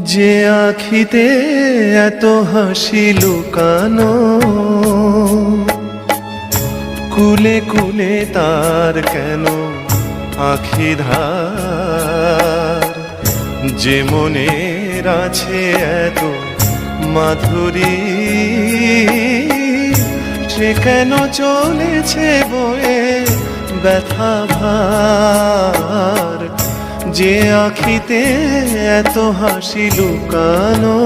যে আখিতে এত হাসি লুকানো, কুলে কুলে তার কেন আখি ধার। যে মনের আছে এত মাধুরী, সে কেন চলেছে বয়ে ব্যথা ভার। যে আখিতে এত হাসি লুকানো,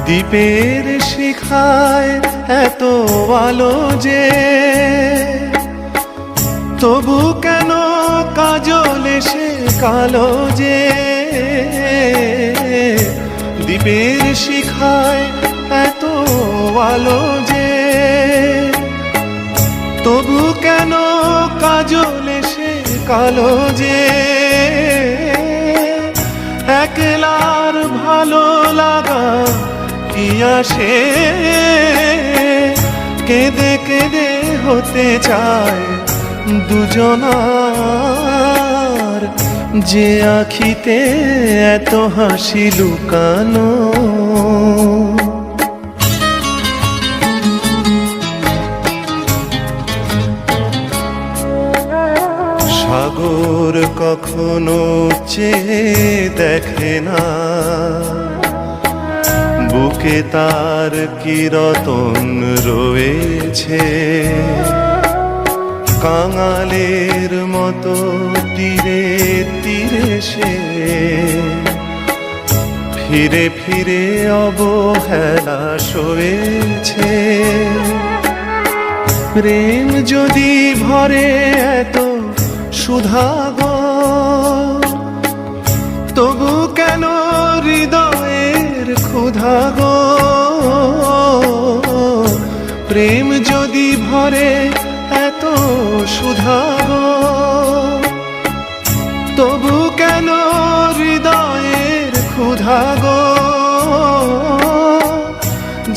দ্বীপের শিখায় এত আলো যে, তবু কেন কাজল এসে কালো যে। দ্বীপের শিখায় এত আলো যে, তবু কেন কাজল এসে কালো যে। একলার ভালো লাগা কি আসে, কেঁদে কেঁদে হতে চায় দুজনার। যে আখিতে এত হাসি লুকানো, সাগর কখনো চেয়ে দেখে না, বুকে তার কি রতন রয়েছে। কাঙালের মতো তীরে তীরে সে, ফিরে ফিরে অবহেলা সয়েছে। প্রেম যদি ভরে এত সুধা গো, তবু কেন হৃদয়ের ক্ষুধা গো। প্রেম যদি ভরে এত সুধা গো, তবু কেন হৃদয়ের ক্ষুধা গো।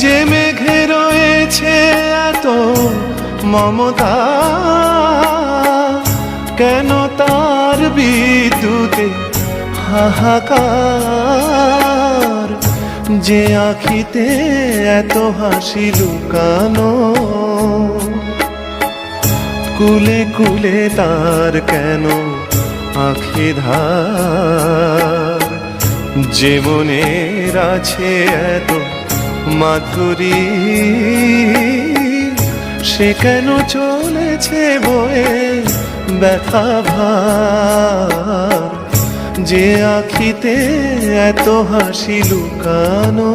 যে মেঘে রয়েছে এত মমতা, কেন তার বিদ্যুতে হাহাকার। যে আখিতে এত হাসি লুকানো, কুলে কুলে তার কেন আখি ধার। যে মনের আছে এত মাধুরী, সে কেন চলেছে বয়ে ব্যথা ভার। যে আখিতে এত হাসি লুকানো।